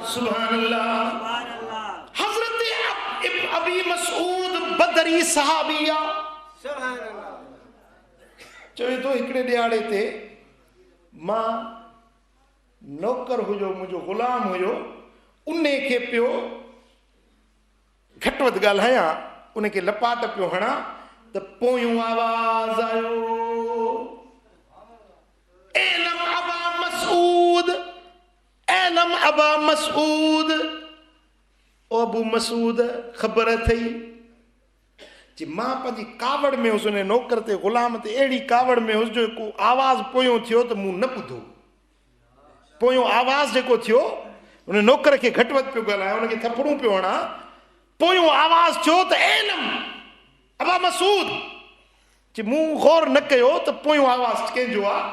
सुभान अल्लाह। हजरत अबी मसूद बदरी सहाबिया चवे तो हिकड़े ॾियारे ते मां नौकर हुयो, मुंहिंजो गुलाम हुयो, उन खे पियो घटि वधि ॻाल्हायां, उन खे लपाट पियो हणा त पोयूं आवाज़ आयो, एलम अबा मसूद, एलम अबा मसूद। ओ अबू मसूद ख़बर अथई जी मां पंहिंजी कावड़ में हुअसि, उन नौकर ते ग़ुलाम ते अहिड़ी कावड़ में हुअसि जो को आवाज़ पोयों थियो त मूं न ॿुधो। पोयों आवाज़ जेको थियो उन नौकर खे घटि वधि पियो ॻाल्हाए, उनखे थपड़ूं पियो हणा, पोयों आवाज़ थियो त एलम अबा मसूद जी मूं गौर न कयो त पोयों आवाज़ कंहिंजो आहे।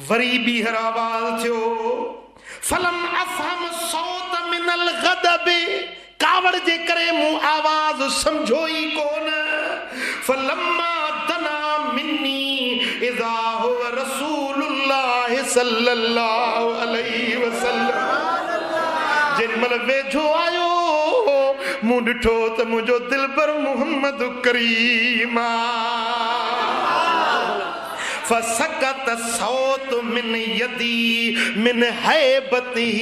वरी ॿीहर आवाज़ थियो फलम अफहम सौत मिनल गदब, कावड़ जे करे मूं आवाज़ समझो ई कोन। फलम्मा दना मिन्नी इज़ा हुवा रसूलुल्लाह सल्लल्लाहु अलैहि वसल्लम, जेमल वेझो आयो मूं ॾिठो त मुंहिंजो दिलबर मुहम्मद करीम फसकत सौत मिन यदी मिन हैबती,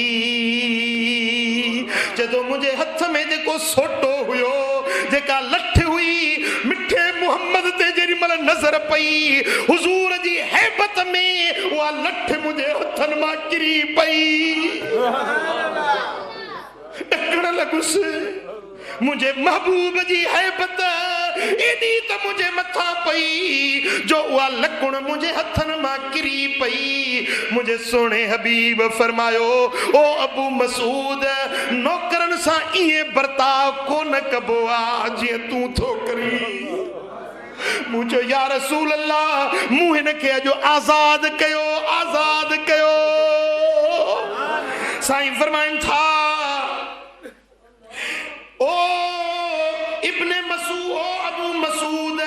जदों मुंहिंजे हथ में जेको सोटो हुयो, जेका लठ हुई मिठे मुहम्मद ते जेॾी महिल नज़र पई, हुज़ूर जी हैबत में उहा लठ मुंहिंजे हथनि मां किरी पई। ॾकण लॻुसि, मुंहिंजे महबूब जी हैबत एॾी त मुंहिंजे मथां पई जो उहा लकुण मुंहिंजे हथनि मां किरी पई। मुंहिंजे सुहिणे हबीब फरमायो ओ अबू मसूद, नौकरनि सां ईअं बर्ताव कोन कबो आहे जीअं तूं थो करी। मूं चयो या रसूल अल्लाह, मूं हिन खे अॼु आज़ाद कयो, आज़ाद कयो। साईं फरमाइनि था ओ इब्ने मसूद, ओ अबू मसूद,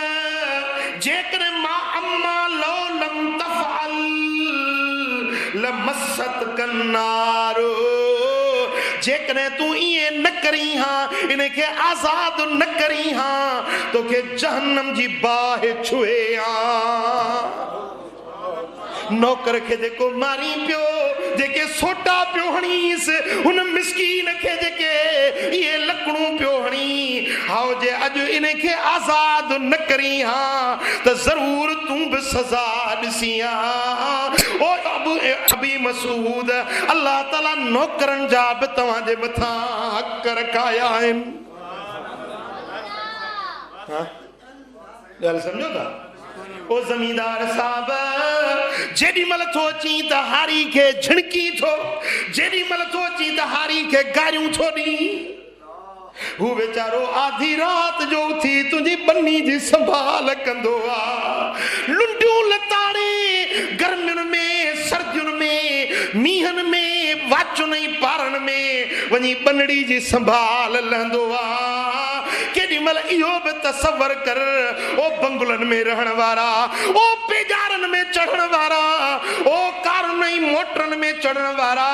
जेकरे मां अम्मा लो लम तफअल लमसत कन्नार, जेकरे तू इए न करी हां, इनके आजाद न करी हां, तोखे जहन्नम जी बाहि छुए हां। नौकर खे जेको मारी पियो, जेके सोटा पियो हणीस, हुन मिस्कीन खे जेके ये लकड़ू पियो हणी, हाउ जे अॼु इनखे आज़ाद न करी हां त ज़रूर तूं बि सज़ा ॾिसी हां। ओ अबी मसूद, अल्लाह ताला नौकरनि जा बि तव्हांजे मथां हक़ रखाया आहिनि। ॻाल्हि सम्झो था? ओ ज़मींदार साहब, जेॾी महिल थो अची त हारी खे झिणकी थो, जेॾी महिल थो अची त हारी खे गारियूं थो ॾी। हू वेचारो आधी रात जो उथी तुंहिंजी बन्नी जी संभाल कंदो आहे, लुंडियूं लताड़े गर्मियुनि में, सर्दियुनि में, मींहनि में, वाचुनि पारनि में वञी बनड़ी जी संभाल लहंदो आहे। केॾी महिल इहो बि तसवर कर, ओ बंगलनि में रहण वारा, ओ बेजारनि में चढ़ण वारा, ओ कारुनि मोटरनि में चढ़ण वारा,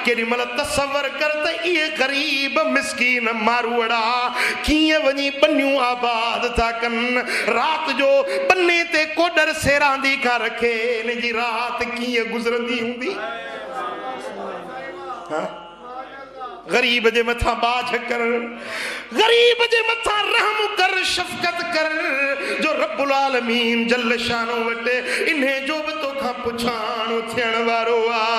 केॾी महिल तसवर कर त इहे ग़रीब मिस्कीन मारूअड़ा कीअं वञी बन्नियूं आबाद था कनि। रात जो बन्ने ते कोडर सेरांदी खां रखे, इन जी रात कीअं गुज़रंदी हूंदी। गरीब जे मथां बाझ कर, गरीब जे मथां रहम कर, शफ़क़त कर, जो रब्बुल आलमीन जल शानो वटि इन्हे जो बि तोखां पुछाणो थियण वारो आहे।